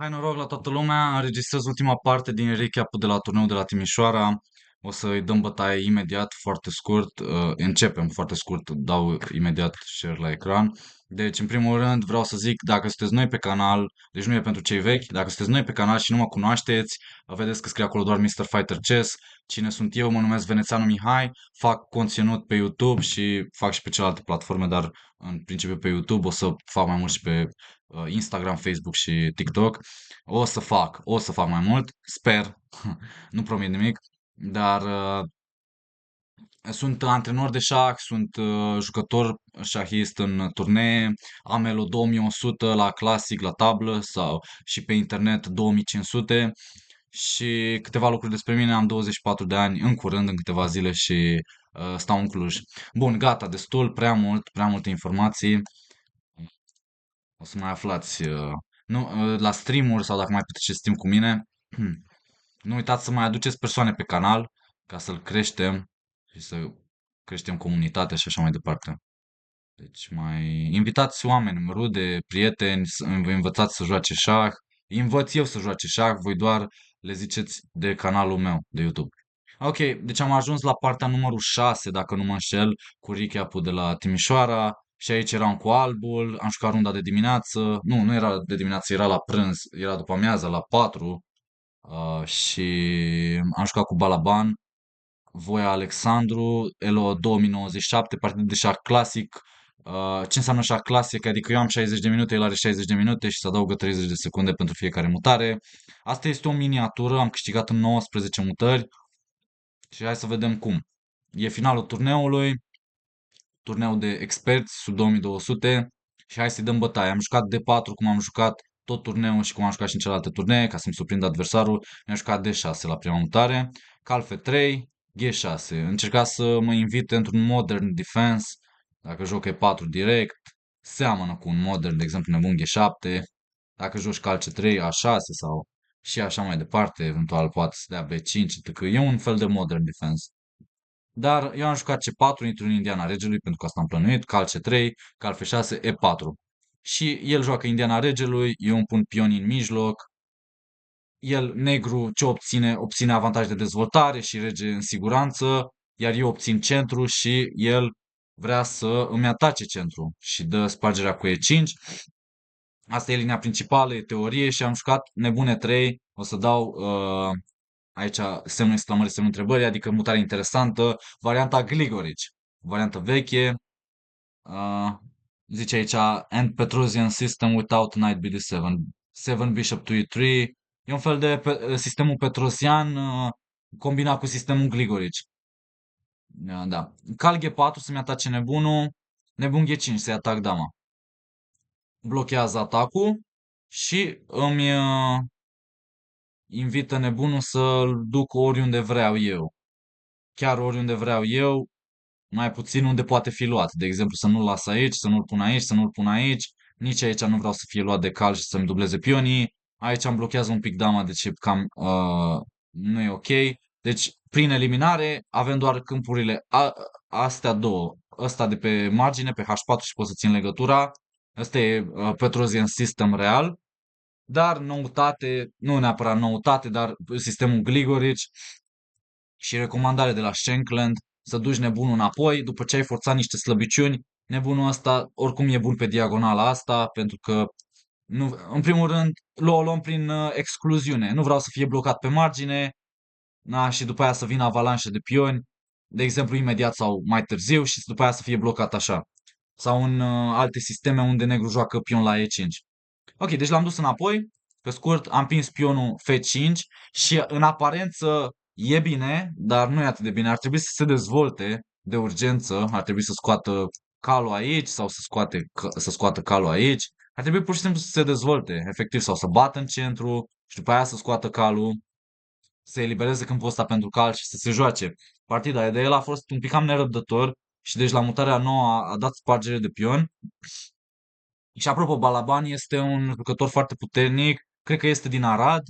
Hai noroc la toată lumea, înregistrez ultima parte din recap-ul de la turneul de la Timișoara. O să-i dăm bătaie imediat, foarte scurt. Începem foarte scurt, dau imediat share la ecran. Deci, în primul rând, vreau să zic, dacă sunteți noi pe canal, deci nu e pentru cei vechi, dacă sunteți noi pe canal și nu mă cunoașteți, vedeți că scrie acolo doar Mr. Fighter Chess. Cine sunt eu? Mă numesc Venețanu Mihai, fac conținut pe YouTube și fac și pe celelalte platforme, dar în principiu pe YouTube. O să fac mai mult și pe Instagram, Facebook și TikTok. O să fac mai mult, sper, nu promit nimic, dar sunt antrenor de șah, sunt jucător șahist în turnee, am Elo 2100 la clasic, la tablă sau și pe internet 2500 și câteva lucruri despre mine, am 24 de ani în curând, în câteva zile și stau în Cluj. Bun, gata, destul, prea multe informații. O să mai aflați nu, la stream-uri sau dacă mai petreceți timp cu mine. Nu uitați să mai aduceți persoane pe canal ca să-l creștem și să creștem comunitatea și așa mai departe. Deci mai invitați oameni, rude, prieteni, să vă învățați să joace șah. Îi învăț eu să joace șah, voi doar le ziceți de canalul meu de YouTube. Ok, deci am ajuns la partea numărul 6, dacă nu mă înșel, cu recap-ul de la Timișoara. Și aici eram cu albul, am jucat runda de dimineață. Nu era de dimineață, era la prânz, era după amiază, la 4. Și am jucat cu Balaban, Voia Alexandru, Elo 2097, partid de șah clasic. Ce înseamnă șah clasic? Adică eu am 60 de minute, el are 60 de minute și se adaugă 30 de secunde pentru fiecare mutare. Asta este o miniatură, am câștigat în 19 mutări și hai să vedem cum. E finalul turneului, turneu de experți sub 2200 și hai să-i dăm bătaie. Am jucat D4 cum am jucat tot turneul și cum am jucat și în celelalte turnee, ca să-mi surprind adversarul. Mi-am jucat D6 la prima mutare, cal F3, G6. Încerca să mă invite într-un modern defense, dacă joc E4 direct, seamănă cu un modern, de exemplu nebun G7, dacă joci cal C3, A6 sau și așa mai departe, eventual poate să dea B5, etc. E un fel de modern defense. Dar eu am jucat C4, intru în Indiana Regelui, pentru că asta am plănuit, cal C3, cal F6, E4. Și el joacă Indiana Regelui, eu îmi pun pionii în mijloc, el, negru, ce obține? Obține avantaj de dezvoltare și rege în siguranță, iar eu obțin centru și el vrea să îmi atace centru și dă spargerea cu E5. Asta e linia principală, e teorie și am jucat nebune 3. O să dau aici semnul exclamării, semnul întrebării, adică mutare interesantă, varianta Gligorici, variantă veche, uh, zice aici, and Petrosian system without knight bd7, 7 bishop to e3, e un fel de sistemul petrosian combinat cu sistemul Gligorici. Da. Cal G4 să-mi atace nebunul, nebun G5 să-i atac dama. Blochează atacul și îmi invită nebunul să-l duc oriunde vreau eu. Chiar oriunde vreau eu, mai puțin unde poate fi luat. De exemplu, să nu-l las aici, să nu-l pun aici, să nu-l pun aici. Nici aici nu vreau să fie luat de cal și să-mi dubleze pionii. Aici îmi blochează un pic dama, deci cam nu e ok. Deci, prin eliminare, avem doar câmpurile astea două. Ăsta de pe margine, pe H4 și pot să țin legătura. Ăsta e Petrosian System real. Dar noutate, nu neapărat noutate, dar sistemul Gligorici și recomandare de la Shankland să duci nebunul înapoi după ce ai forțat niște slăbiciuni. Nebunul ăsta oricum e bun pe diagonala asta pentru că nu, în primul rând o luăm prin excluziune. Nu vreau să fie blocat pe margine, na, și după aia să vină avalanșe de pioni, de exemplu imediat sau mai târziu și după aia să fie blocat așa. Sau în alte sisteme unde negru joacă pion la E5. Ok, deci l-am dus înapoi. Pe scurt, am prins pionul F5 și în aparență e bine, dar nu e atât de bine. Ar trebui să se dezvolte de urgență. Ar trebui să scoată calul aici sau să scoată calul aici. Ar trebui pur și simplu să se dezvolte, efectiv, sau să bată în centru și după aia să scoată calul, să elibereze câmpul ăsta pentru cal și să se joace partida. De el a fost un pic cam nerăbdător și deci la mutarea nouă a dat spargere de pion. Și apropo, Balaban este un jucător foarte puternic, cred că este din Arad,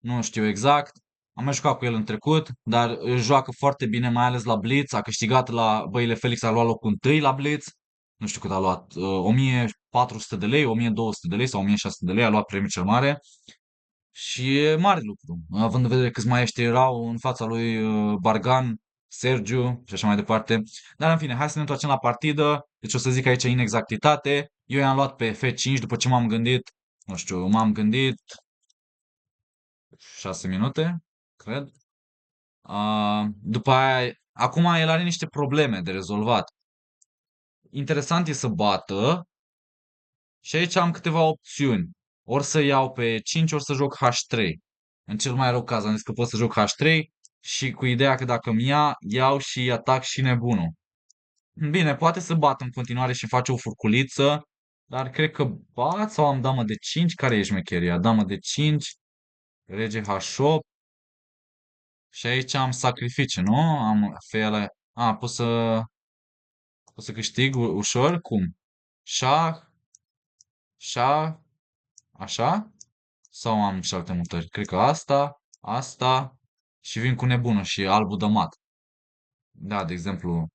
nu știu exact. Am mai jucat cu el în trecut, dar își joacă foarte bine, mai ales la Blitz. A câștigat la Băile Felix, a luat locul întâi la Blitz. Nu știu cât a luat, 1400 de lei, 1200 de lei sau 1600 de lei, a luat premiul cel mare. Și e mare lucru, având în vedere câți maestri erau în fața lui Bargan, Sergiu și așa mai departe. Dar în fine, hai să ne întoarcem la partidă. Deci o să zic aici inexactitate. Eu i-am luat pe F5 după ce m-am gândit, nu știu, m-am gândit 6 minute, cred. După aia, acum el are niște probleme de rezolvat. Interesant e să bată și aici am câteva opțiuni. Ori să iau pe 5, ori să joc H3. În cel mai rău caz am zis că pot să joc H3 și cu ideea că dacă mi ia, iau și atac și nebunul. Bine, poate să bat în continuare și face o furculiță, dar cred că bat sau am damă de 5. Care e șmecheria? Damă de 5, rege H8 și aici am sacrificiu, nu? Am fele. Pot să câștig ușor? Cum? Șah, șah, așa? Sau am și alte mutări? Cred că asta și vin cu nebunul și albul de mat. Da, de exemplu,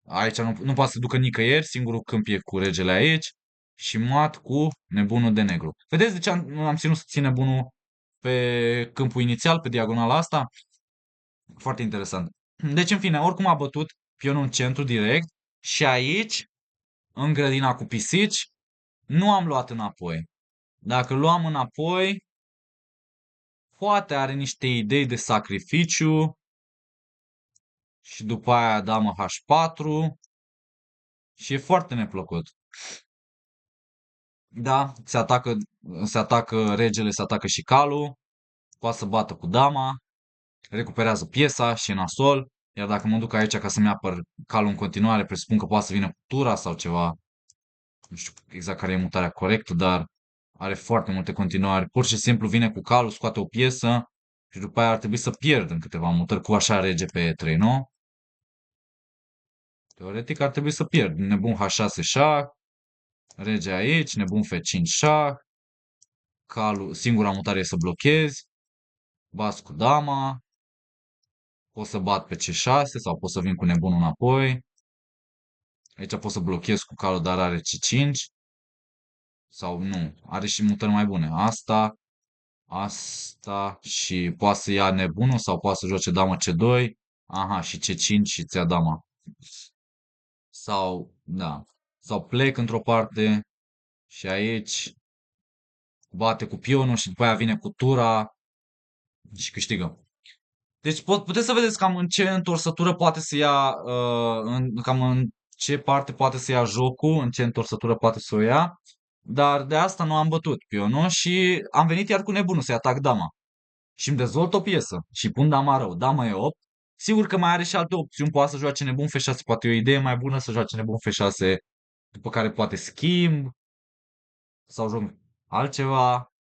aici nu poate să ducă nicăieri, singurul câmp e cu regele aici și mat cu nebunul de negru. Vedeți de ce am ținut să țin nebunul pe câmpul inițial, pe diagonala asta? Foarte interesant. Deci, în fine, oricum a bătut pionul în centru direct și aici, în grădina cu pisici, nu am luat înapoi. Dacă luam înapoi, poate are niște idei de sacrificiu și după aia damă H4 și e foarte neplăcut. Da, se atacă regele, se atacă și calul, poate să bată cu dama, recuperează piesa și e nasol, iar dacă mă duc aici ca să-mi apăr calul în continuare, presupun că poate să vină cu tura sau ceva, nu știu exact care e mutarea corectă, dar are foarte multe continuare. Pur și simplu vine cu calul, scoate o piesă și după aia ar trebui să pierd în câteva mutări cu așa rege pe E3, nu? Teoretic ar trebui să pierd. Nebun H6 șah, rege aici, nebun F5 șah, calul, singura mutare e să blochezi, bați cu dama, pot să bat pe C6 sau pot să vin cu nebunul înapoi. Aici pot să blochez cu calul, dar are C5 sau nu, are și mutări mai bune. Asta și poate să ia nebunul sau poate să joace dama C2. Aha, și C5 și ți-a dama. Sau, da, sau plec într-o parte și aici bate cu pionul și după aia vine cu tura și câștigă. Deci puteți să vedeți cam în ce întorsătură poate să ia, cam în ce parte poate să ia jocul, în ce întorsătură poate să o ia, dar de asta nu am bătut pionul și am venit iar cu nebunul să-i atac dama. Și îmi dezvolt o piesă și pun dama rău, dama e 8. Sigur că mai are și alte opțiuni, poate să joace nebun F6, poate e o idee mai bună să joace nebun F6, după care poate schimb sau joc altceva.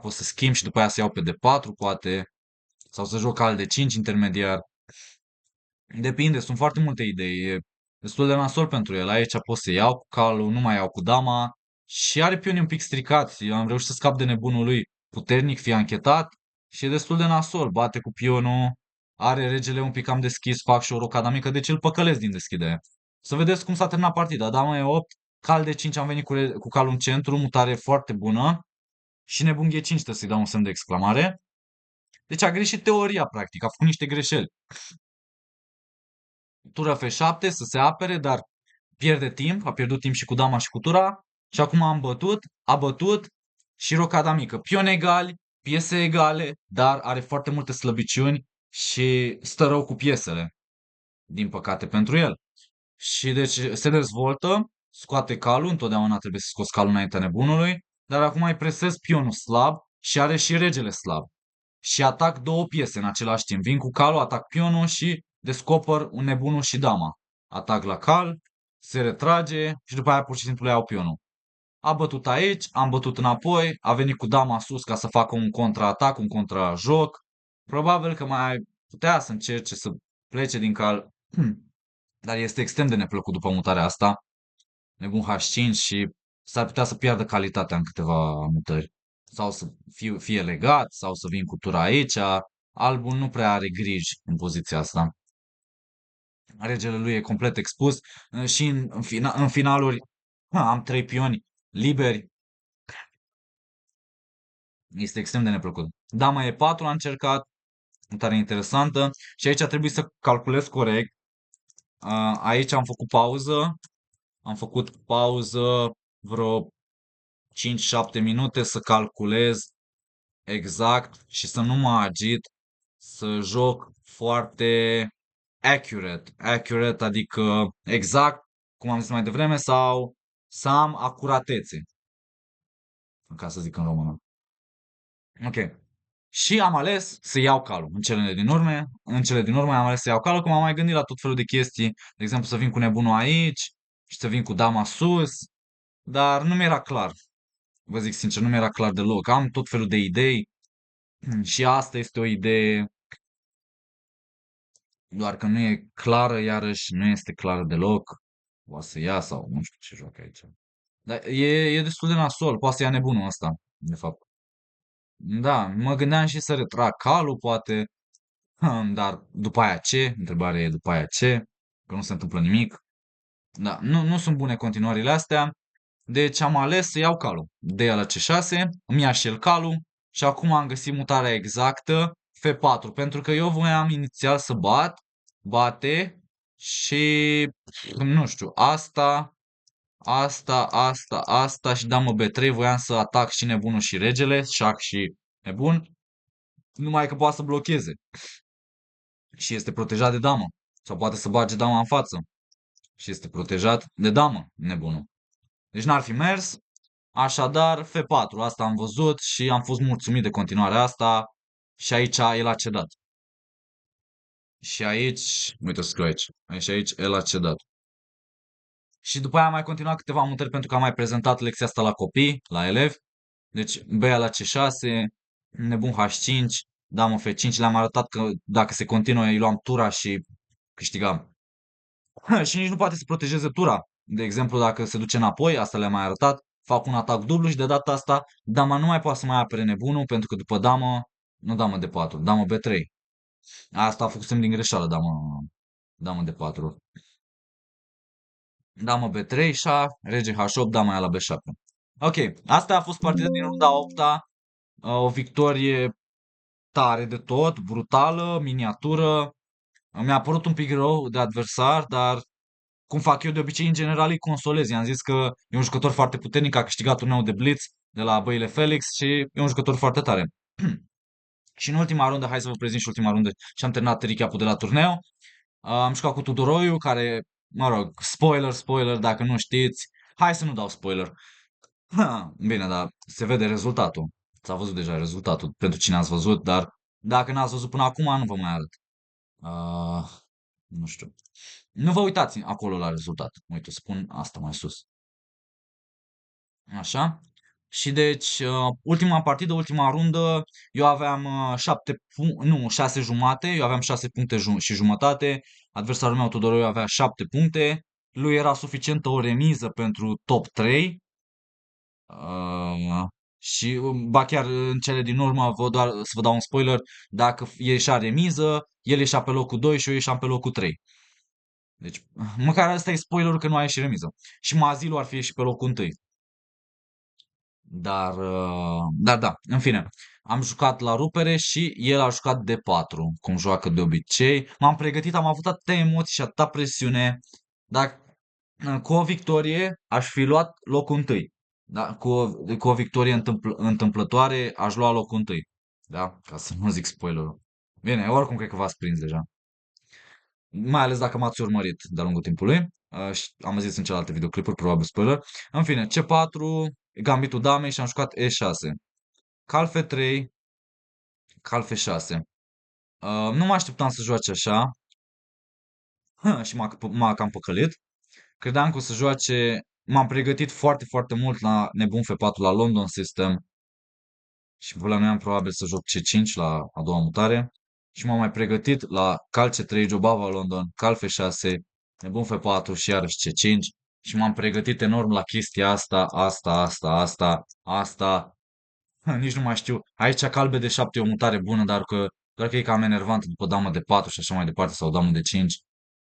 Pot să schimb și după aia să iau pe D4, poate, sau să joc al D5 intermediar. Depinde, sunt foarte multe idei. E destul de nasol pentru el. Aici pot să iau cu calul, nu mai iau cu dama. Și are pionii un pic stricați. Eu am reușit să scap de nebunul lui puternic, fie anchetat. Și e destul de nasol. Bate cu pionul. Are regele un pic cam deschis, fac și o rocada mică, deci îl păcălesc din deschidere. Să vedeți cum s-a terminat partida. Dama e 8, cal de 5 am venit cu calul în centru, mutare foarte bună. Și nebun G5 trebuie să-i dau un semn de exclamare. Deci a greșit teoria, practic, a făcut niște greșeli. Tura F7 să se apere, dar pierde timp, a pierdut timp și cu dama și cu tura. Și acum a bătut și rocada mică. Pion egali, piese egale, dar are foarte multe slăbiciuni și stă rău cu piesele, din păcate pentru el. Și deci se dezvoltă, scoate calul, întotdeauna trebuie să scoți calul înaintea nebunului, dar acum îi presez pionul slab și are și regele slab. Și atac două piese în același timp. Vin cu calul, atac pionul și descoper un nebunul și dama. Atac la cal, se retrage și după aia pur și simplu iau pionul. A bătut aici, am bătut înapoi, a venit cu dama sus ca să facă un contraatac, un contrajoc. Probabil că mai putea să încerce să plece din cal, dar este extrem de neplăcut după mutarea asta. Nebun H5 și s-ar putea să piardă calitatea în câteva mutări. Sau să fie legat, sau să vin cu tura aici. Albul nu prea are griji în poziția asta. Regele lui e complet expus și în finaluri am trei pioni liberi. Este extrem de neplăcut. Dama E4 a încercat, tare interesantă. Și aici trebuie să calculez corect. Aici am făcut pauză vreo 5-7 minute să calculez exact și să nu mă agit, să joc foarte accurate, adică exact cum am zis mai devreme sau să am acuratețe, ca să zic în română. Ok. Și am ales să iau calul în cele din urmă am ales să iau calul, că m-am mai gândit la tot felul de chestii, de exemplu să vin cu nebunul aici și să vin cu dama sus, dar nu mi-era clar. Vă zic sincer, nu mi-era clar deloc. Am tot felul de idei și asta este o idee, doar că nu e clară, iarăși nu este clară deloc. O să ia sau nu știu ce joc aici. Dar e destul de nasol, poate să ia nebunul ăsta, de fapt. Da, mă gândeam și să retrag calul, poate, dar după aia ce? Întrebarea e după aia ce? Că nu se întâmplă nimic. Da, nu sunt bune continuările astea. Deci am ales să iau calul. De la C6, îmi ia și el calul și acum am găsit mutarea exactă F4, pentru că eu voiam inițial să bate și nu știu, asta și damă B3, voiam să atac și nebunul și regele, șac și nebun, numai că poate să blocheze și este protejat de damă sau poate să bage dama în față și este protejat de damă, nebunul. Deci n-ar fi mers. Așadar, F4, asta am văzut și am fost mulțumit de continuarea asta și aici el a cedat. Și aici, uite să scriu aici, aici el a cedat. Și după aia am mai continuat câteva mutări pentru că am mai prezentat lecția asta la copii, la elevi. Deci B la C6, nebun H5, damă F5, le-am arătat că dacă se continuă îi luam tura și câștigam. Și nici nu poate să protejeze tura. De exemplu, dacă se duce înapoi, asta le-am mai arătat, fac un atac dublu și de data asta dama nu mai poate să mai apere nebunul pentru că după damă, nu damă de 4, damă B3. Asta a făcut semn din greșeală, damă de 4. Damă B3, șah, rege H8, dama aia la B7. Ok, asta a fost partida din runda 8-a, o victorie tare de tot, brutală, miniatură. Mi-a părut un pic rău de adversar, dar cum fac eu de obicei, în general îi consolez. I-am zis că e un jucător foarte puternic, a câștigat turneul de Blitz de la Băile Felix și e un jucător foarte tare. Și în ultima rundă, hai să vă prezint și ultima rundă și am terminat recap-ul de la turneu. Am jucat cu Tudoroiu, care, mă rog, spoiler, dacă nu știți. Hai să nu dau spoiler. Bine, dar se vede rezultatul. S-a văzut deja rezultatul pentru cine ați văzut, dar dacă n-ați văzut până acum, nu vă mai arăt. Uh, nu știu. Nu vă uitați acolo la rezultat. Uite, spun asta mai sus. Așa. Și deci, ultima partidă, ultima rundă, eu aveam 6 jumate, eu aveam 6 puncte și jumătate, adversarul meu Tudoroiu avea 7 puncte, lui era suficientă o remiză pentru top 3, și ba chiar în cele din urmă, să vă dau un spoiler, dacă ieșea remiză, el ieșea pe locul 2 și eu ieșeam pe locul 3. Deci, măcar ăsta e spoilerul că nu a ieșit remiză. Și Mazilu ar fi ieșit pe locul 1. Dar da, în fine. Am jucat la rupere și el a jucat de 4 cum joacă de obicei. M-am pregătit, am avut atâtea emoții și atâta presiune. Dar cu o victorie aș fi luat locul 1. Da? Cu o victorie întâmplătoare aș lua locul 1. Da? Ca să nu zic spoilerul. Bine, oricum cred că v-ați prins deja. Mai ales dacă m-ați urmărit de-a lungul timpului. Am zis în celelalte videoclipuri, probabil spoiler. În fine, C4, gambitul damei și am jucat E6. Cal F3, cal F6. Nu mă așteptam să joace așa și m-a cam păcălit. Credeam că o să joace... M-am pregătit foarte, foarte mult la nebun F4 la London System și plănuiam probabil să joc C5 la a doua mutare. Și m-am mai pregătit la cal C3, Jobava London, cal F6, nebun F4 și iarăși C5. Și m-am pregătit enorm la chestia asta. Nici nu mai știu. Aici calbe de 7 e o mutare bună, doar că e cam enervantă după damă de 4 și așa mai departe, sau damă de 5.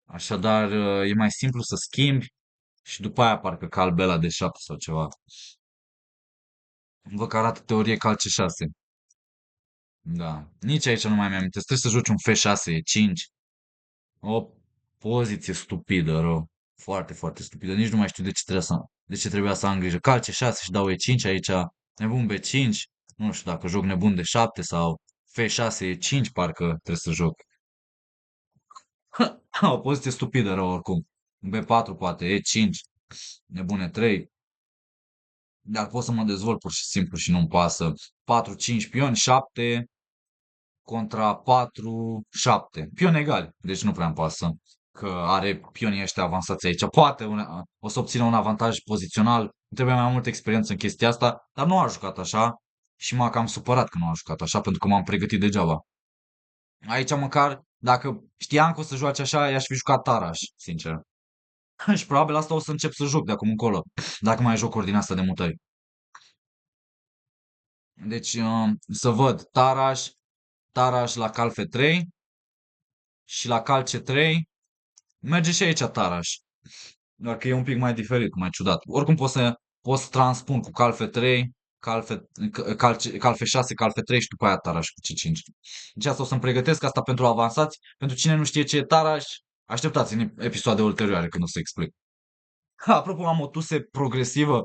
Așadar, e mai simplu să schimbi și după aia parcă calbe la de 7 sau ceva. Văd că arată teorie calce 6. Da. Nici aici nu mai mi-am amintesc. Trebuie să joci un F6, E5. O poziție stupidă, rău. Foarte, foarte stupidă. Nici nu mai știu de ce trebuia să am grijă. Calce 6 și dau E5 aici. Nebun B5. Nu știu dacă joc nebun de 7 sau F6 E5 parcă trebuie să joc. O poziție stupidă rău oricum. B4 poate, E5. Nebune 3. Dar pot să mă dezvolt pur și simplu și nu-mi pasă. 4-5 pioni, 7 contra 4-7. Pioni egali, deci nu prea îmi pasă că are pionii ăștia avansați aici. Poate o să obțină un avantaj pozițional. Îmi trebuie mai multă experiență în chestia asta, dar nu a jucat așa și m-a cam supărat că nu a jucat așa pentru că m-am pregătit degeaba. Aici măcar, dacă știam că o să joace așa, i-aș fi jucat Taraș, sincer. Și probabil asta o să încep să joc de acum încolo, dacă mai joc ordinea asta de mutări. Deci, să văd Taraș la cal F3 și la cal C3 merge și aici Taraș. Doar că e un pic mai diferit, mai ciudat. Oricum pot să transpun cu cal F3, cal F6, cal F3 și după aia Taraș cu C5. Deci asta o să-mi pregătesc asta pentru avansați. Pentru cine nu știe ce e Taraș, așteptați în episoade ulterioare când o să explic. Ha, apropo, am o tuse progresivă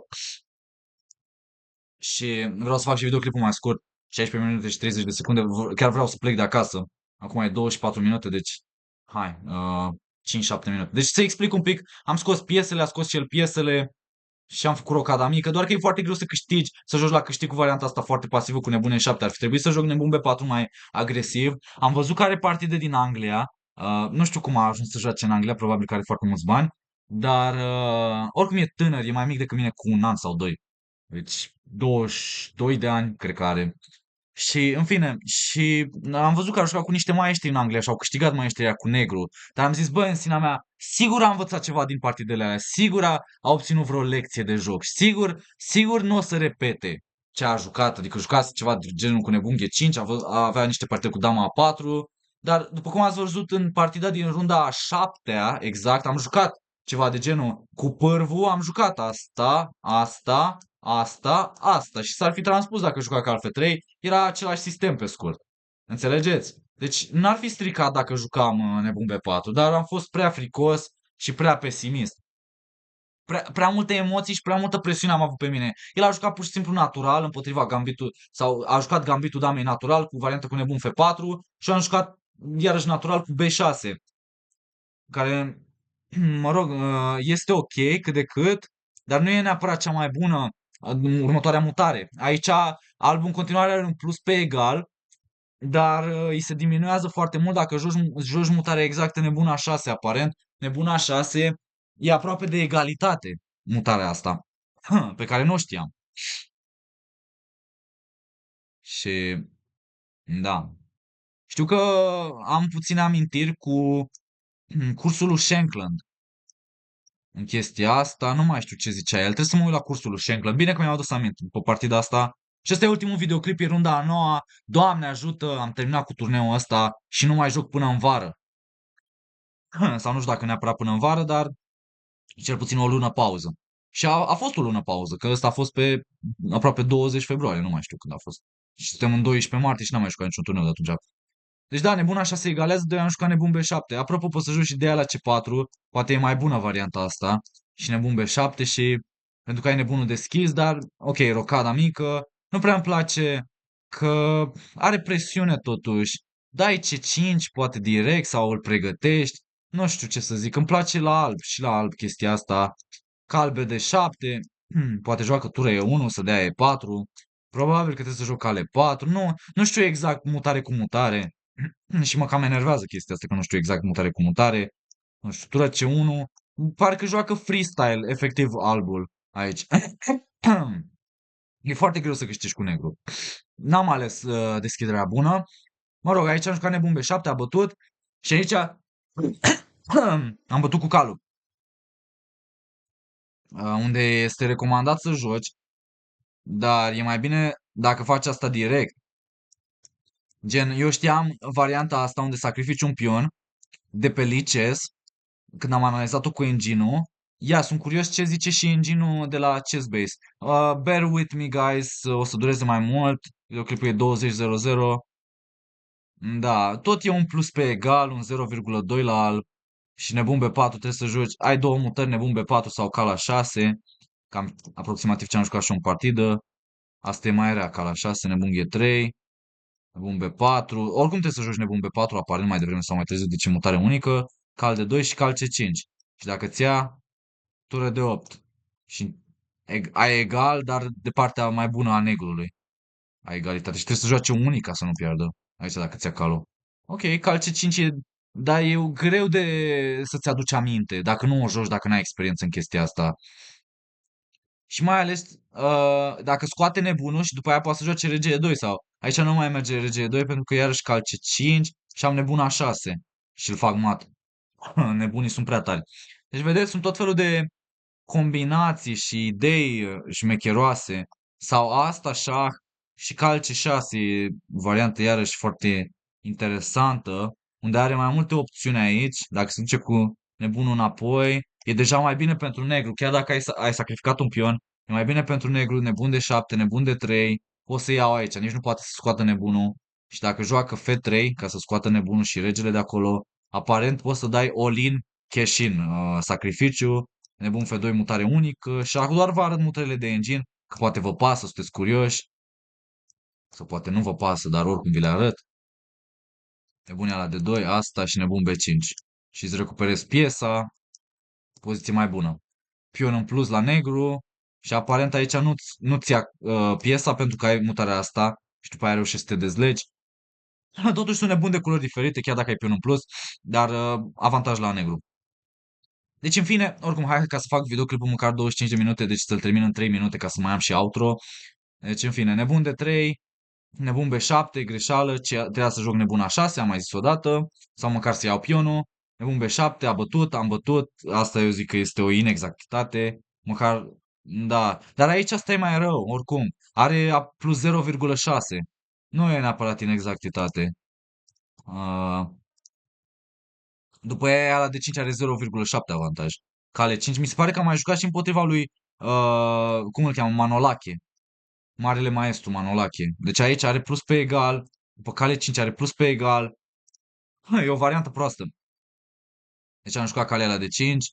și vreau să fac și videoclipul mai scurt, 16 minute și 30 de secunde. Chiar vreau să plec de acasă. Acum e 24 minute, deci hai, 5-7 minute. Deci să explic un pic, am scos piesele, a scos și el piesele și am făcut rocada mică, doar că e foarte greu să câștigi, să joci la câștig cu varianta asta foarte pasivă cu nebune în 7. Ar fi trebuit să joc nebun B4 mai agresiv. Am văzut că are partide din Anglia. Nu știu cum a ajuns să joace în Anglia, probabil că are foarte mulți bani, dar oricum e tânăr, e mai mic decât mine cu un an sau doi. Deci 22 de ani, cred că are. Și, în fine, și am văzut că au jucat cu niște maestri în Anglia și au câștigat maestria cu negru. Dar am zis, bă, în sinea mea, sigur a învățat ceva din partidele alea, sigur a obținut vreo lecție de joc, sigur nu o să repete ce a jucat, adică jucase ceva de genul cu nebun G5, avea niște partide cu dama A4, dar după cum ați văzut în partida din runda a 7-a, exact, am jucat ceva de genul cu pârvu, am jucat asta și s-ar fi transpus dacă juca ca Alpha 3, era același sistem pe scurt. Înțelegeți? Deci n-ar fi stricat dacă jucam nebun B4, dar am fost prea fricos și prea pesimist. Prea multe emoții și prea multă presiune am avut pe mine. El a jucat pur și simplu natural împotriva gambitul, sau a jucat gambitul damei natural cu varianta cu nebun F4 și eu am jucat iarăși natural cu B6, care, mă rog, este ok cât de cât, dar nu e neapărat cea mai bună următoarea mutare. Aici albul în continuare are un plus pe egal, dar îi se diminuează foarte mult dacă joci mutarea exactă nebuna 6 aparent. Nebuna 6 e aproape de egalitate mutarea asta, pe care nu o știam. Și da, știu că am puține amintiri cu cursul lui Shankland în chestia asta, nu mai știu ce zicea el. Trebuie să mă uit la cursul lui Shankland. Bine că mi-am adus aminte după partida asta. Și ăsta e ultimul videoclip, e runda a noua. Doamne ajută, am terminat cu turneul ăsta și nu mai joc până în vară. Sau nu știu dacă neapărat până în vară, dar cel puțin o lună pauză. Și a fost o lună pauză, că ăsta a fost pe aproape 20 februarie, nu mai știu când a fost. Și suntem în 12 martie și n-am mai jucat niciun turneu de atunci. Deci da, nebun așa se egalează, doi am jucat nebun B7. Apropo, poți să joci și de aia la C4, poate e mai bună varianta asta. Și nebun B7 și pentru că ai nebunul deschis, dar ok, rocada mică. Nu prea îmi place că are presiune totuși. Dai C5, poate direct sau îl pregătești. Nu știu ce să zic, îmi place la alb și la alb chestia asta. Calbe de 7, poate joacă tură E1 să dea E4. Probabil că trebuie să joc cale 4. Nu știu exact mutare cu mutare. Și mă cam enervează chestia asta că nu știu exact mutare cu mutare. Nu știu, tură C1. Parcă joacă freestyle, efectiv albul aici. E foarte greu să câștigi cu negru. N-am ales deschiderea bună. Mă rog, aici am jucat nebun B7, a bătut. Și aici am bătut cu calul. Unde este recomandat să joci, dar e mai bine dacă faci asta direct. Gen, eu știam varianta asta unde sacrifici un pion de pe lices, când am analizat-o cu engine-ul, Ia, sunt curios ce zice și engine-ul de la Chessbase. Bear with me, guys, o să dureze mai mult. Videoclipul e 20.00. Da, tot e un plus pe egal, un 0,2 la alb. Și nebun B4 trebuie să joci. Ai două mutări, nebun B4 sau ca la 6. Cam aproximativ ce am jucat și eu în partidă. Asta e mai rea, ca la 6, nebun G3. Nebun B4. Oricum trebuie să joci nebun B4, aparent mai devreme sau mai târziu, deci e mutare unică. Cal de 2 și cal C5. Și dacă ți ia tură de 8 și ai egal, dar de partea mai bună a negrului. Ai egalitate și trebuie să joace unic ca să nu piardă. Aici dacă ți-a calul. Ok, cal C5 e, dar e greu de să-ți aduci aminte. Dacă nu o joci, dacă n-ai experiență în chestia asta. Și mai ales dacă scoate nebunul și după aia poate să joace rege E2 sau aici nu mai merge rege E2 pentru că iarăși cal C5 și am nebun A6 și îl fac mat. Nebunii sunt prea tari. Deci vedeți, sunt tot felul de combinații și idei șmecheroase. Sau asta, șah și cal C6, variantă iarăși foarte interesantă, unde are mai multe opțiuni aici. Dacă se duce cu nebunul înapoi, e deja mai bine pentru negru. Chiar dacă ai sacrificat un pion, e mai bine pentru negru, nebun de 7, nebun de 3. O să iau aici, nici nu poate să scoată nebunul. Și dacă joacă F3 ca să scoată nebunul și regele de acolo, aparent poți să dai all-in cash-in, sacrificiu, nebun F2 mutare unică și doar vă arăt mutările de engine, că poate vă pasă, sunteți curioși, sau poate nu vă pasă, dar oricum vi le arăt. Nebun la de 2 asta și nebun B5. Și îți recuperezi piesa, poziție mai bună. Pion în plus la negru și aparent aici nu-ți ia piesa pentru că ai mutarea asta și după aia reușești să te dezlegi. Totuși sunt nebuni de culori diferite, chiar dacă ai pion în plus, dar avantaj la negru. Deci, în fine, oricum, hai ca să fac videoclipul măcar 25 de minute, deci să-l termin în 3 minute ca să mai am și outro. Deci, în fine, nebun de 3, nebun B7, greșeală, trebuia să joc nebun A6, am mai zis odată, sau măcar să iau pionul. Nebun B7, a bătut, am bătut, asta eu zic că este o inexactitate, măcar, da, dar aici asta e mai rău, oricum, are plus 0,6, nu e neapărat inexactitate. Uh, După aia la de 5 are 0,7 avantaj. Cale 5, mi se pare că am mai jucat și împotriva lui, cum îl cheamă, Manolache. Marele maestru Manolache. Deci aici are plus pe egal, după cale 5 are plus pe egal. E o variantă proastă. Deci am jucat calea la de 5,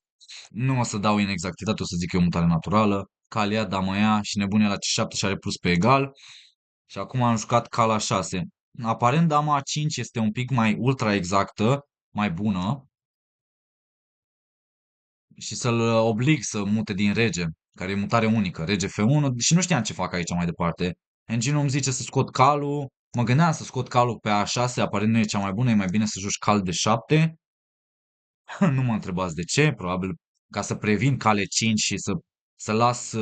nu o să dau inexactitate, o să zic că e o mutare naturală. Calea, dama ea și nebunia la C7 și are plus pe egal. Și acum am jucat cala 6. Aparent dama A5 este un pic mai ultra exactă, mai bună. Și să-l oblig să mute din rege, care e mutare unică, rege F1 și nu știam ce fac aici mai departe. Engine îmi zice să scot calul, mă gândeam să scot calul pe A6, aparent nu e cea mai bună, e mai bine să joci cal de 7. Nu mă întrebați de ce, probabil ca să previn cale 5 și să las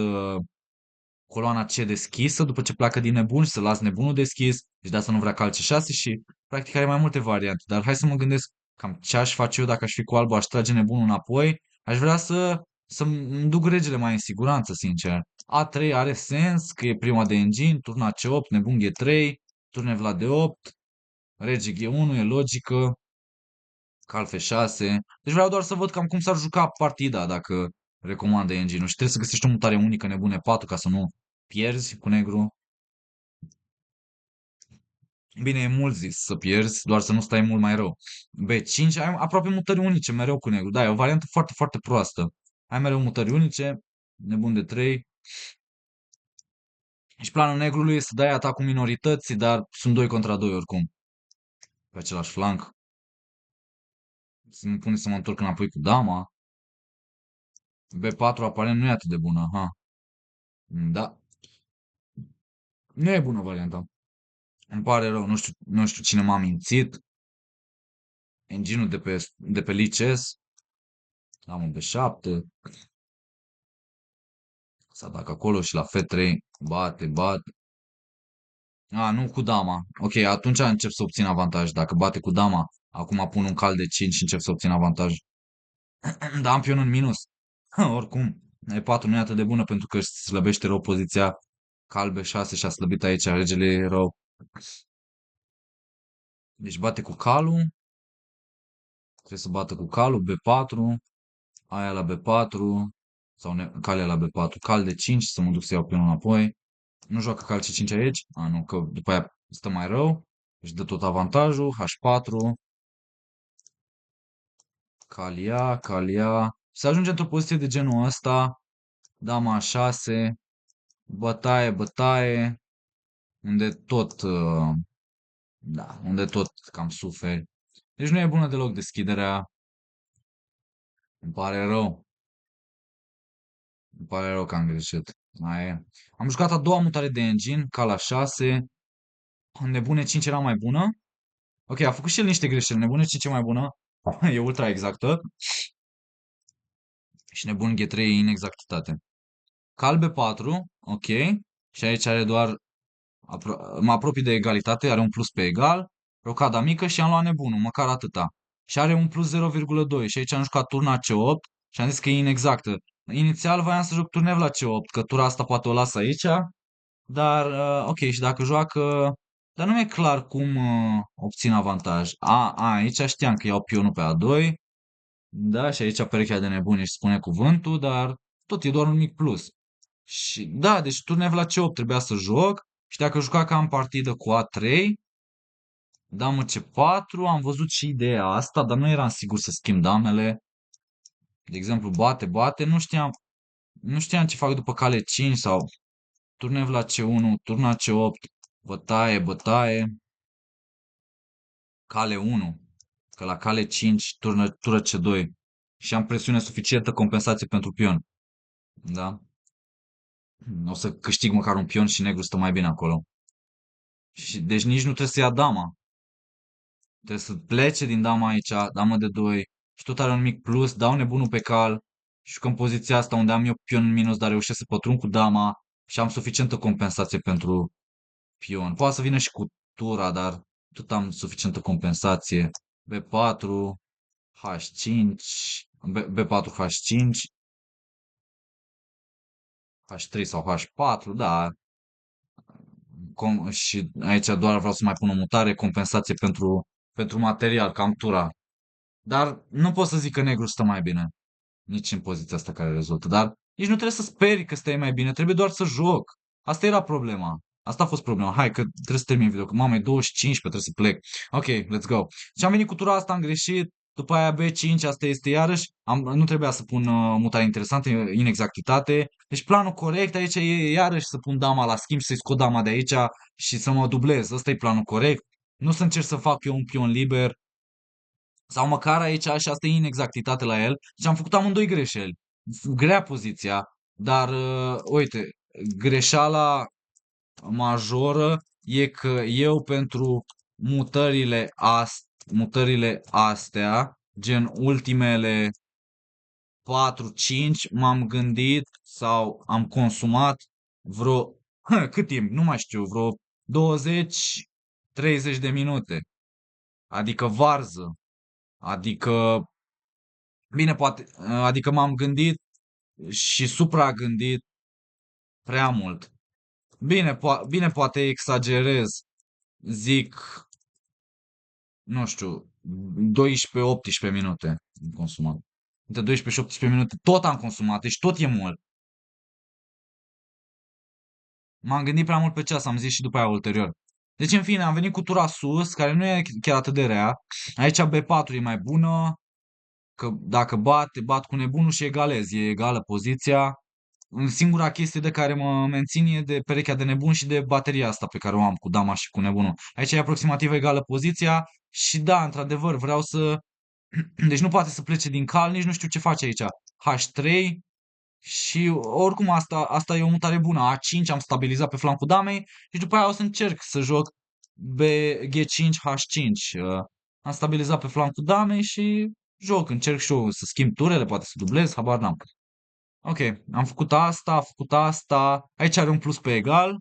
coloana C deschisă după ce pleacă din nebun și să las nebunul deschis, deci de asta nu vrea cal C6 și practic are mai multe variante. Dar hai să mă gândesc cam ce aș face eu dacă aș fi cu albul, aș trage nebunul înapoi, aș vrea să-mi duc regele mai în siguranță, sincer. A3 are sens, că e prima de engine, turna C8, nebun G3, turne Vlad de 8, rege G1, e logică, cal F6. Deci vreau doar să văd cam cum s-ar juca partida dacă recomandă engine-ul și trebuie să găsești o mutare unică nebune 4 ca să nu pierzi cu negru. Bine, e mult zis să pierzi, doar să nu stai mult mai rău. B5, ai aproape mutări unice mereu cu negru. Da, e o variantă foarte, foarte proastă. Ai mereu mutări unice, nebun de 3. Și planul negrului este să dai atacul minorității, dar sunt 2 contra 2 oricum. Pe același flanc. Să-mi pune să mă întorc înapoi cu dama. B4 aparent nu e atât de bună, ha. Da, nu e bună varianta. Îmi pare rău, nu știu cine m-a mințit. Engine-ul de pe lices. Am un B7. S-a dat acolo și la F3. Bate. Nu cu dama. Ok, atunci încep să obțin avantaj. Dacă bate cu dama, acum pun un cal de 5 și încep să obțin avantaj. Da, am pion în minus. Oricum, E4 nu e atât de bună pentru că își slăbește rău poziția. Cal B6 și-a slăbit aici, regele e rău. Deci bate cu calul. Trebuie să bată cu calul, B4. aia la B4, sau calea la B4, cal de 5, să mă duc să iau pionul înapoi. Nu joacă cal C5 aici? A, nu, că după aia stă mai rău. Își dă tot avantajul, H4, cal ia. Se ajunge într-o poziție de genul ăsta, dama A6, bătaie, unde tot, da, unde tot cam suferi. Deci nu e bună deloc deschiderea. Îmi pare rău. Îmi pare rău că am greșit. Mai e. Am jucat a doua mutare de engine, ca la 6. Nebune 5 era mai bună. Ok, a făcut și el niște greșeli. Nebune 5 e mai bună. E ultra exactă. Și nebun G3 e inexactitate. Cal B4, ok. Și aici are doar, mă apropii de egalitate, are un plus pe egal. Rocada mică și am luat nebunul, măcar atâta. Și are un plus 0,2 și aici am jucat turna C8 și am zis că e inexactă. Inițial voiam să joc turnev la C8, că tura asta poate o las aici. Dar, ok, și dacă joacă... Dar nu mi-e clar cum obțin avantaj. Aici știam că iau pionul pe A2. Da, și aici perechea de nebuni își spune cuvântul, dar tot e doar un mic plus. Și da, deci turnev la C8 trebuia să joc. Și dacă juca ca în partidă cu A3, damă C4, am văzut și ideea asta, dar nu eram sigur să schimb damele. De exemplu, bate, nu știam ce fac după cale 5 sau turnev la C1, turna C8, bătaie, cale 1, că la cale 5, tură C2 și am presiune suficientă compensație pentru pion. Da? O să câștig măcar un pion și negru stă mai bine acolo. Și, deci nici nu trebuie să ia dama. Trebuie să plece din dama aici, damă de 2 și tot are un mic plus, dau nebunul pe cal și jucăm poziția asta unde am eu pion în minus, dar reușesc să pătrund cu dama și am suficientă compensație pentru pion. Poate să vină și cu tura, dar tot am suficientă compensație. B4, H5, B4, H5, H3 sau H4, da. Și aici doar vreau să mai pun o mutare, compensație pentru material, cam tura. Dar nu pot să zic că negru stă mai bine. Nici în poziția asta care rezultă. Dar nici nu trebuie să sperii că stai mai bine, trebuie doar să joc. Asta era problema. Asta a fost problema. Hai că trebuie să termin video, că mamă, e 25, trebuie să plec. Ok, let's go. Și am venit cu tura asta, am greșit. După aia B5, asta este iarăși. Nu trebuia să pun mutare interesantă, inexactitate. Deci planul corect aici e iarăși să pun dama la schimb și să-i scot dama de aici și să mă dublez. Ăsta e planul corect. Nu să încerc să fac eu un pion liber. Sau măcar aici, și asta e inexactitate la el. Deci am făcut amândoi greșeli. Grea poziția, dar uite, greșeala majoră e că eu pentru mutările astea, gen ultimele 4-5, m-am gândit sau am consumat vreo, cât timp, nu mai știu, vreo 20-30 de minute. Adică varză. Adică, bine, poate, adică m-am gândit și supra-gândit prea mult. Bine, poate exagerez. Zic, nu știu, 12-18 minute am consumat. Între 12 și 18 minute tot am consumat, deci tot e mult. M-am gândit prea mult pe ceas, am zis și după aia ulterior. Deci, în fine, am venit cu tura sus, care nu e chiar atât de rea. Aici B4 e mai bună, că dacă bat cu nebunul și egalez, e egală poziția. Singura chestie de care mă mențin e de perechea de nebun și de bateria asta pe care o am cu dama și cu nebunul. Aici e aproximativ egală poziția și da, într-adevăr, vreau să... Deci nu poate să plece din cal, nici nu știu ce face aici. H3 și oricum asta e o mutare bună. A5 am stabilizat pe flancul damei și după aia o să încerc să joc G5, H5. Am stabilizat pe flancul damei și încerc și eu să schimb turele, poate să dublez, habar n-am. Ok, am făcut asta. Aici are un plus pe egal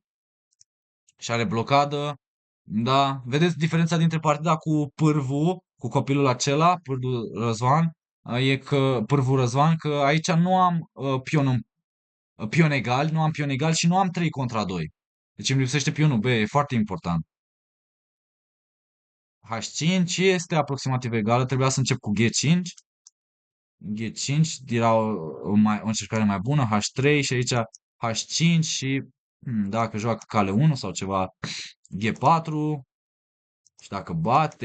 și are blocadă. Da, vedeți diferența dintre partida cu pârvu, cu copilul acela, pârvul Răzvan, e că pârvul Răzvan, că aici nu am pion egal, nu am pion egal și nu am 3 contra 2. Deci îmi lipsește pionul B, e foarte important. H5 este aproximativ egală, trebuia să încep cu G5. G5 era o încercare mai bună, H3 și aici H5 și dacă joacă cale 1 sau ceva, G4 și dacă bat,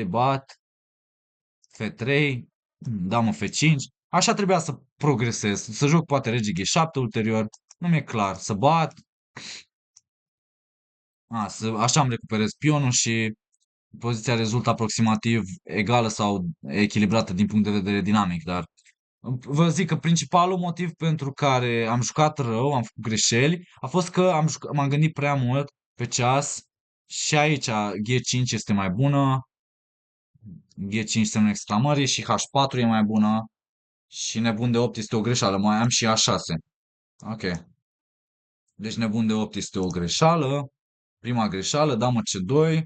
F3, damă F5. Așa trebuia să progresez, să joc poate rege G7 ulterior, nu mi-e clar, să bat, așa îmi recuperez pionul și poziția rezultă aproximativ egală sau echilibrată din punct de vedere dinamic, dar vă zic că principalul motiv pentru care am jucat rău, am făcut greșeli, a fost că m-am gândit prea mult pe ceas și aici G5 este mai bună, G5 semnul exclamării și H4 e mai bună și nebun de 8 este o greșeală, mai am și A6. Ok. Deci nebun de 8 este o greșeală, prima greșeală, damă C2,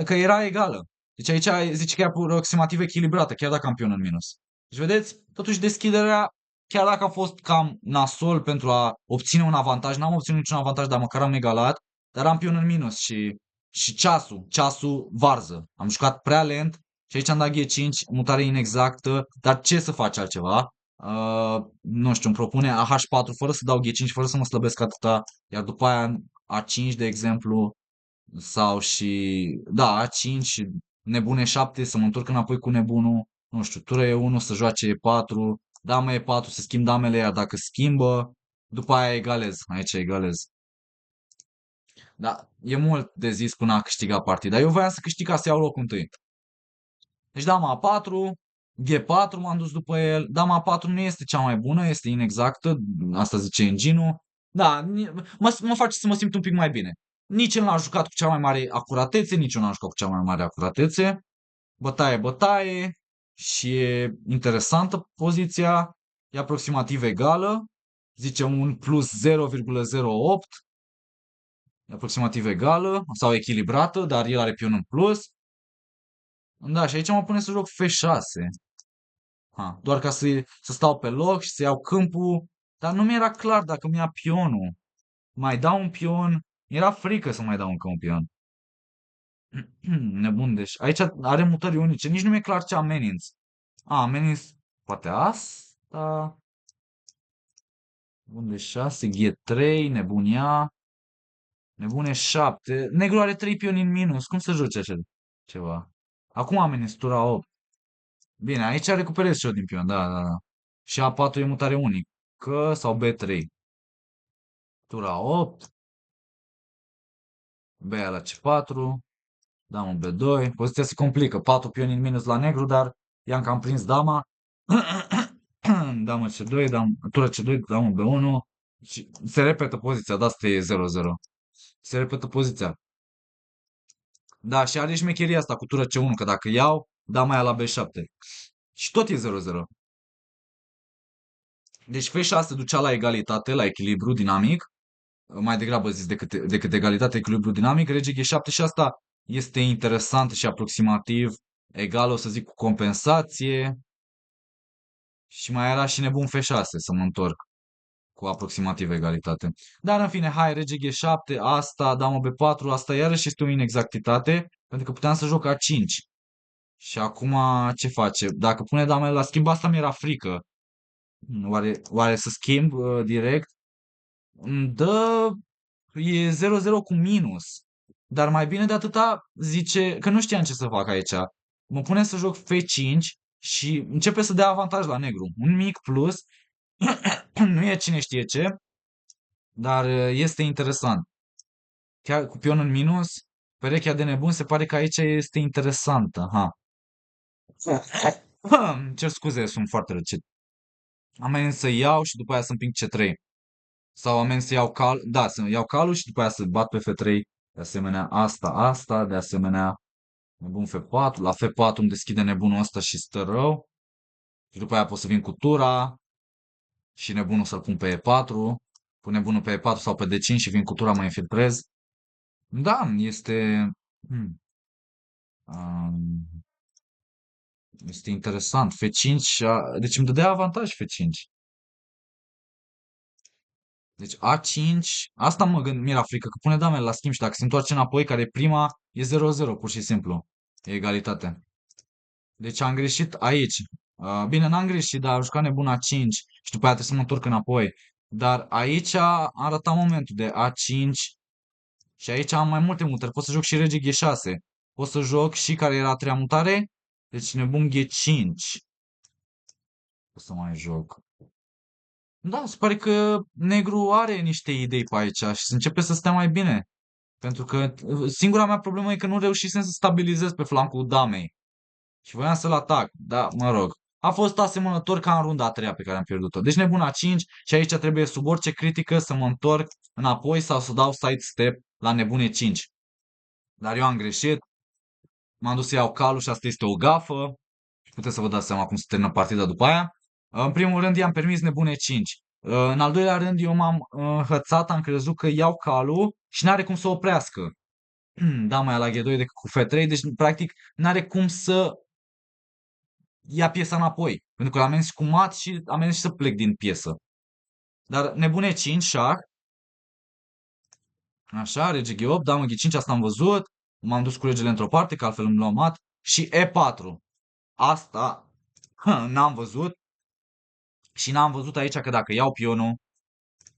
că era egală. Deci aici zice că e aproximativ echilibrată, chiar dacă campion în minus. Deci vedeți, totuși deschiderea, chiar dacă a fost cam nasol pentru a obține un avantaj, n-am obținut niciun avantaj, dar măcar am egalat, dar am pion în minus și ceasul varză. Am jucat prea lent și aici am dat G5, mutare inexactă, dar ce să faci altceva? Nu știu, îmi propune AH4 fără să dau G5, fără să mă slăbesc atâta, iar după aia A5, de exemplu, sau și, da, A5 și nebune 7 să mă întorc înapoi cu nebunul, nu știu, tură E1 să joace E4, dama E4 să schimb damele, iar dacă schimbă, după aia egalez, aici egalez. Da, e mult de zis până a câștiga partida. Eu voiam să câștig ca să iau locul întâi. Deci dama A4, G4 m-am dus după el. Dama A4 nu este cea mai bună, este inexactă, asta zice engine-ul. Da, mă face să mă simt un pic mai bine. Nici el n-a jucat cu cea mai mare acuratețe, nici eu n-am jucat cu cea mai mare acuratețe. Bătaie și e interesantă poziția, e aproximativ egală. Zice un plus 0,08, e aproximativ egală sau echilibrată, dar el are pion în plus. Da, și aici mă pune să joc F6. Doar ca să stau pe loc și să iau câmpul. Dar nu mi-era clar dacă mi-a pionul. Mai dau un pion. Era frică să mai dau încă un pion. Nebun, deci aici are mutări unice. Nici nu mi-e clar ce ameninț. Ameninț poate asta. Bun de 6, G3, nebunia. Nebune 7. Negru are 3 pioni în minus. Cum să joci așa ceva? Acum ameninț tura 8. Bine, aici recuperez și eu din pion, da. Și A4 e mutare unică sau B3. Tura 8, B la C4, damă B2. Poziția se complică. 4 pioni în minus la negru, dar i-am cam prins dama. Damă C2, tura C2, damă B1. Și se repetă poziția, da, asta e 0-0. Se repetă poziția. Da, și are șmecheria asta cu tură C1, că dacă iau, dama aia la B7. Și tot e 0-0. Deci F6 ducea la egalitate, la echilibru dinamic, mai degrabă zis decât egalitate, echilibru dinamic, rege G7 și asta este interesant și aproximativ egal, o să zic, cu compensație și mai era și nebun F6 să mă întorc cu aproximativ egalitate. Dar în fine, hai, rege G7, asta, damă B4, asta iarăși este o inexactitate, pentru că puteam să joc A5. Și acum ce face? Dacă pune damele la schimb, asta mi-era frică. Oare să schimb direct? Îmi dă E 0-0 cu minus. Dar mai bine de atâta zice că nu știam ce să fac aici. Mă pune să joc F5 și începe să dea avantaj la negru. Un mic plus. Nu e cine știe ce, dar este interesant. Chiar cu pion în minus, perechea de nebun se pare că aici este interesantă. Cer scuze, sunt foarte răcit. Am să iau și după aia să împing C3. Sau am să iau cal, da, să iau calul și după aia să bat pe F3. De asemenea, asta, de asemenea, nebun F4. La F4 îmi deschide nebunul ăsta și stă rău. Și după aia pot să vin cu tura și nebunul să-l pun pe E4. Pun nebunul pe E4 sau pe D5 și vin cu tura, mă infiltrez. Da, hmm, um, este interesant. F5, deci îmi dădea avantaj F5. Deci A5, asta mi-era frică, că pune damele la schimb și dacă se întoarce înapoi, care e prima, e 0-0, pur și simplu. E egalitate. Deci am greșit aici. Bine, n-am greșit, dar am jucat nebun A5 și după aia trebuie să mă întorc înapoi. Dar aici am arătat momentul de A5 și aici am mai multe mutări. Pot să joc și rege G6. Pot să joc și care era a treia mutare. Deci nebun G5. O să mai joc. Da, se pare că negru are niște idei pe aici și se începe să stea mai bine. Pentru că singura mea problemă e că nu reușisem să stabilizez pe flancul damei. Și voiam să-l atac. Da, mă rog. A fost asemănător ca în runda a treia pe care am pierdut-o. Deci nebun a 5 și aici trebuie sub orice critică să mă întorc înapoi sau să dau side step la nebune 5. Dar eu am greșit. M-am dus să iau calul și asta este o gafă. Puteți să vă dați seama cum se termină partida după aia. În primul rând i-am permis nebune 5. În al doilea rând eu m-am hățat, am crezut că iau calul și n-are cum să oprească. Da, mai la G2 decât cu F3, deci practic n-are cum să ia piesa înapoi. Pentru că l-am mers cu mat și am mers și să plec din piesă. Dar nebune 5, șah. Așa, rege G8, damă G5, asta am văzut. M-am dus cu regele într-o parte, că altfel îmi luam mat. Și E4. Asta n-am văzut. Și n-am văzut aici că dacă iau pionul,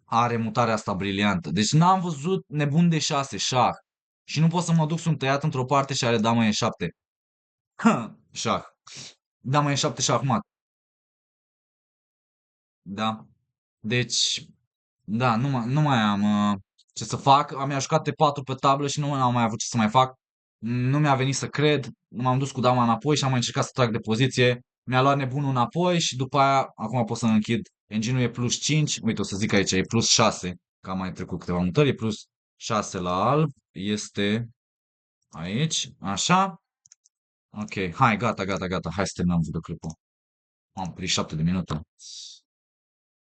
are mutarea asta briliantă. Deci n-am văzut nebun de 6, șah. Și nu pot să mă duc, sunt tăiat într-o parte și are damă E7. Șah. Damă E7, șah mat. Da. Deci, da, nu mai am ce să fac. Am jucat T4 pe tablă și nu am mai avut ce să mai fac. Nu mi-a venit să cred. M-am dus cu dama înapoi și am mai încercat să trag de poziție. Mi-a luat nebunul înapoi și după aia, acum pot să închid. Engine-ul e plus 5. Uite, o să zic aici, e plus 6. Că am mai trecut câteva mutări. E plus 6 la alb. Este aici. Așa. Ok. Hai, gata, gata, gata. Hai să terminăm videoclipul. Am prins 7 de minute.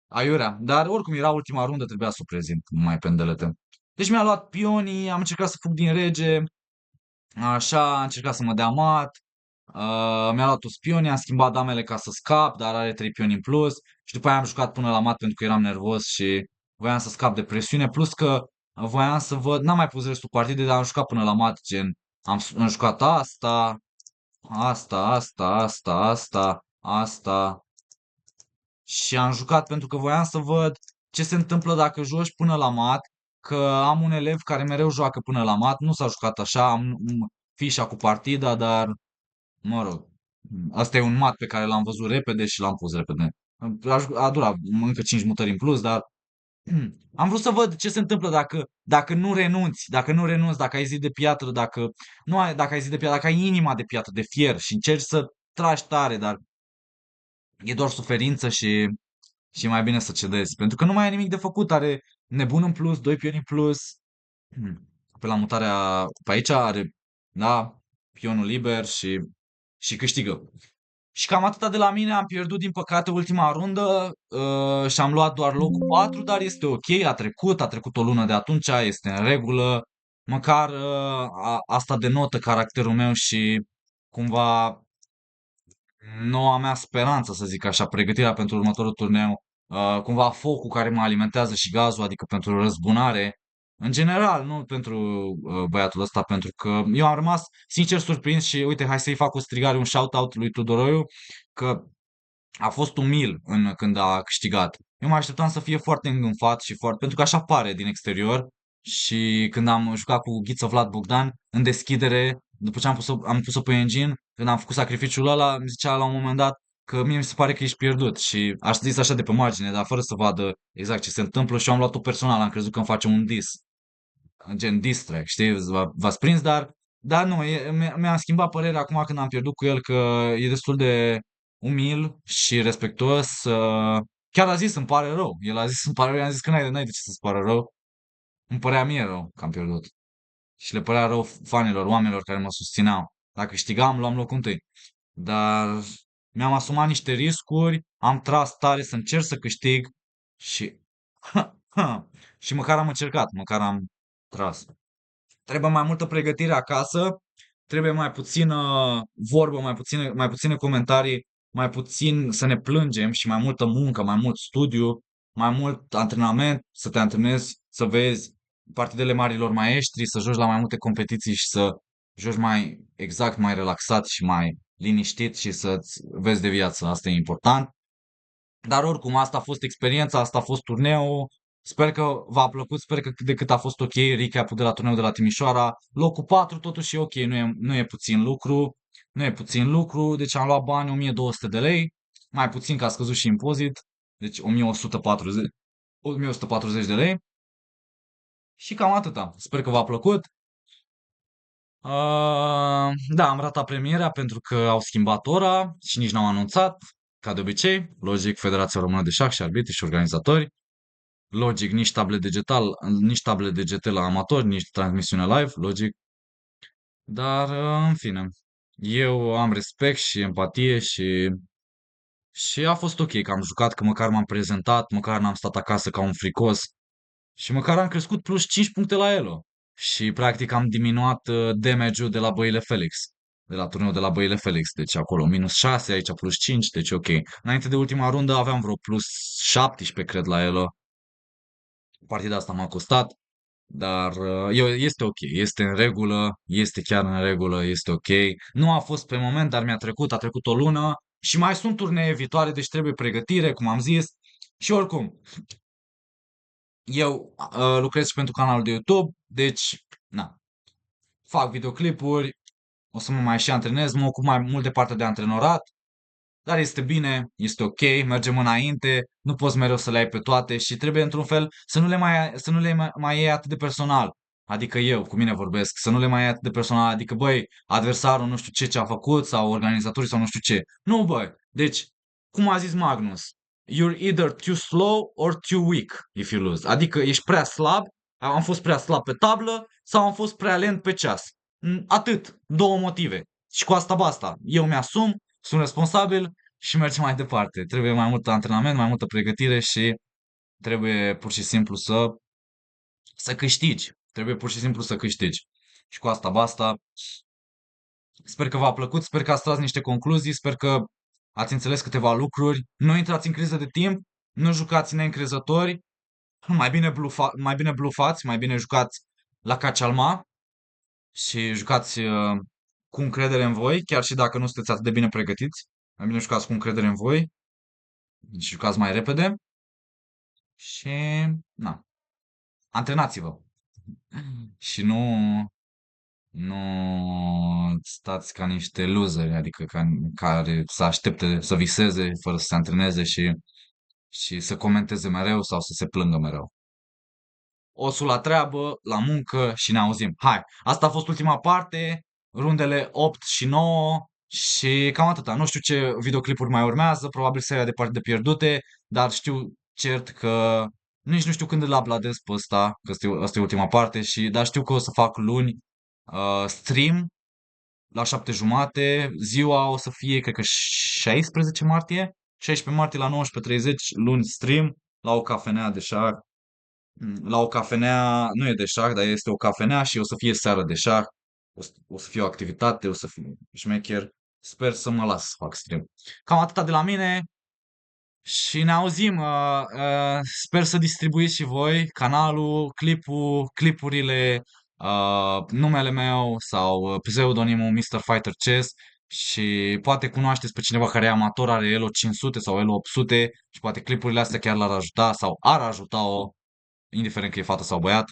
Aiurea, dar oricum era ultima rundă, trebuia să o prezint mai pendelete. Deci mi-a luat pionii, am încercat să fug din rege, așa, am încercat să mă dea mat, mi-a luat toți pionii, am schimbat damele ca să scap, dar are 3 pioni în plus și după aia am jucat până la mat pentru că eram nervos și voiam să scap de presiune, plus că voiam să văd, n-am mai pus restul partidei, dar am jucat până la mat, gen, am jucat asta, asta, și am jucat pentru că voiam să văd ce se întâmplă dacă joci până la mat, că am un elev care mereu joacă până la mat, nu s-a jucat așa, am fișa cu partida, dar mă rog, asta e un mat pe care l-am văzut repede și l-am pus repede. A durat încă 5 mutări în plus, dar am vrut să văd ce se întâmplă dacă nu renunți, dacă ai zi de piatră, dacă nu ai, dacă ai zi de piatră, dacă ai inima de piatră, de fier și încerci să tragi tare, dar e doar suferință și e mai bine să cedezi. Pentru că nu mai are nimic de făcut. Are nebun în plus, doi pioni în plus. Pe la mutarea pe aici are, da, pionul liber și câștigă. Și cam atâta de la mine, am pierdut din păcate ultima rundă și am luat doar locul 4, dar este ok, a trecut o lună de atunci, este în regulă. Măcar asta denotă caracterul meu și cumva noua mea speranță, să zic așa, pregătirea pentru următorul turneu, cumva focul care mă alimentează și gazul, adică pentru răzbunare, în general, nu pentru băiatul ăsta, pentru că eu am rămas sincer surprins și uite, hai să-i fac o strigare, un shout-out lui Tudoroiu, că a fost umil când a câștigat. Eu mă așteptam să fie foarte îngânfat și foarte, pentru că așa pare din exterior. Și când am jucat cu Ghiță Vlad Bogdan, în deschidere, după ce am pus-o pe engine, când am făcut sacrificiul ăla, îmi zicea la un moment dat că mie mi se pare că ești pierdut. Și aș zis așa de pe margine, dar fără să vadă exact ce se întâmplă și eu am luat-o personal, am crezut că îmi face un diss, gen diss track, știi, v-ați prins, dar nu, mi-am schimbat părerea acum când am pierdut cu el că e destul de umil și respectuos. Chiar a zis, îmi pare rău. El a zis, îmi pare rău, i-am zis că n-ai de ce să-ți pară rău. Îmi părea mie rău că am pierdut. Și le părea rău fanilor, oamenilor care mă susțineau. Dacă câștigam, luam locul întâi. Dar mi-am asumat niște riscuri, am tras tare să încerc să câștig și și măcar am încercat, măcar am tras. Trebuie mai multă pregătire acasă, trebuie mai puțină vorbă, mai puține comentarii, mai puțin să ne plângem și mai multă muncă, mai mult studiu, mai mult antrenament, să te antrenezi, să vezi partidele marilor maestri, să joci la mai multe competiții și să joci mai exact, mai relaxat și mai liniștit și să-ți vezi de viață. Asta e important. Dar oricum, asta a fost experiența, asta a fost turneul. Sper că v-a plăcut, sper că cât de cât a fost ok recap-ul de la turneul de la Timișoara. Locul 4 totuși e ok, nu e puțin lucru. Nu e puțin lucru, deci am luat bani 1200 de lei, mai puțin că a scăzut și impozit, deci 1140, 1140 de lei. Și cam atâta. Sper că v-a plăcut. Da, am ratat premiera pentru că au schimbat ora și nici n-au anunțat, ca de obicei. Logic, Federația Română de Șah și arbitri și organizatori. Logic, nici tablet digital la amatori, nici transmisiune live, logic. Dar, în fine, eu am respect și empatie și a fost ok că am jucat, că măcar m-am prezentat, măcar n-am stat acasă ca un fricos și măcar am crescut plus 5 puncte la Elo. Și practic am diminuat damage-ul de la Băile Felix. De la turneul de la Băile Felix. Deci acolo minus 6, aici plus 5, deci ok. Înainte de ultima rundă aveam vreo plus 17, cred, la Elo. Partida asta m-a costat, dar este ok, este în regulă, este chiar în regulă, este ok. Nu a fost pe moment, dar a trecut o lună și mai sunt turnee viitoare, deci trebuie pregătire, cum am zis. Și oricum, eu lucrez și pentru canalul de YouTube, deci, na, fac videoclipuri, o să mă mai și antrenez, mă ocup mai mult de partea de antrenorat, dar este bine, este ok, mergem înainte, nu poți mereu să le ai pe toate și trebuie într-un fel să nu le mai iei atât de personal. Adică eu, cu mine vorbesc, să nu le mai iei atât de personal, adică băi, adversarul nu știu ce a făcut sau organizatorii sau nu știu ce. Nu, băi, deci, cum a zis Magnus, you're either too slow or too weak if you lose. Adică ești prea slab, am fost prea slab pe tablă sau am fost prea lent pe ceas. Atât, două motive. Și cu asta basta. Eu mi-asum, sunt responsabil și mergem mai departe. Trebuie mai mult antrenament, mai multă pregătire și trebuie pur și simplu să câștigi. Trebuie pur și simplu să câștigi. Și cu asta basta. Sper că v-a plăcut, sper că ați tras niște concluzii, sper că ați înțeles câteva lucruri. Nu intrați în criză de timp, nu jucați neîncrezători, mai bine blufați, mai bine jucați la cacialma și jucați cu încredere în voi, chiar și dacă nu sunteți atât de bine pregătiți. Mai bine jucați cu încredere în voi și jucați mai repede și, na, antrenați-vă. Și nu stați ca niște loseri, adică care să aștepte să viseze fără să se antreneze și să comenteze mereu sau să se plângă mereu. Osul la treabă, la muncă și ne auzim. Hai, asta a fost ultima parte, rundele 8 și 9 și cam atâta. Nu știu ce videoclipuri mai urmează, probabil seria de partide pierdute, dar știu cert că nici nu știu când îl uploadez pe ăsta, că asta e ultima parte, dar știu că o să fac luni stream la 7:30. Ziua o să fie, cred că 16 martie, 16 martie la 19:30, luni stream la o cafenea de șah. La o cafenea, nu e de șah, dar este o cafenea și o să fie seară de șah. O să fie o activitate, o să fie șmecher. Sper să mă las să fac stream. Cam atâta de la mine și ne auzim. Sper să distribuiți și voi canalul, clipurile, numele meu sau pseudonimul Mr. Fighter Chess și poate cunoașteți pe cineva care e amator, are Elo 500 sau Elo 800 și poate clipurile astea chiar l-ar ajuta sau ar ajuta-o, indiferent că e fată sau băiat.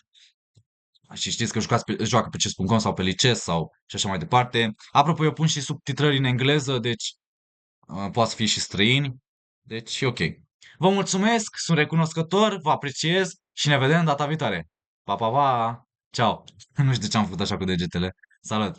Și știți că joacă pe chess.com sau pe lices sau și așa mai departe. Apropo, eu pun și subtitrări în engleză, deci poate să fie și străini. Deci e ok. Vă mulțumesc, sunt recunoscător, vă apreciez și ne vedem data viitoare. Pa, pa, pa! Ciao! Nu știu de ce am făcut așa cu degetele. Salut!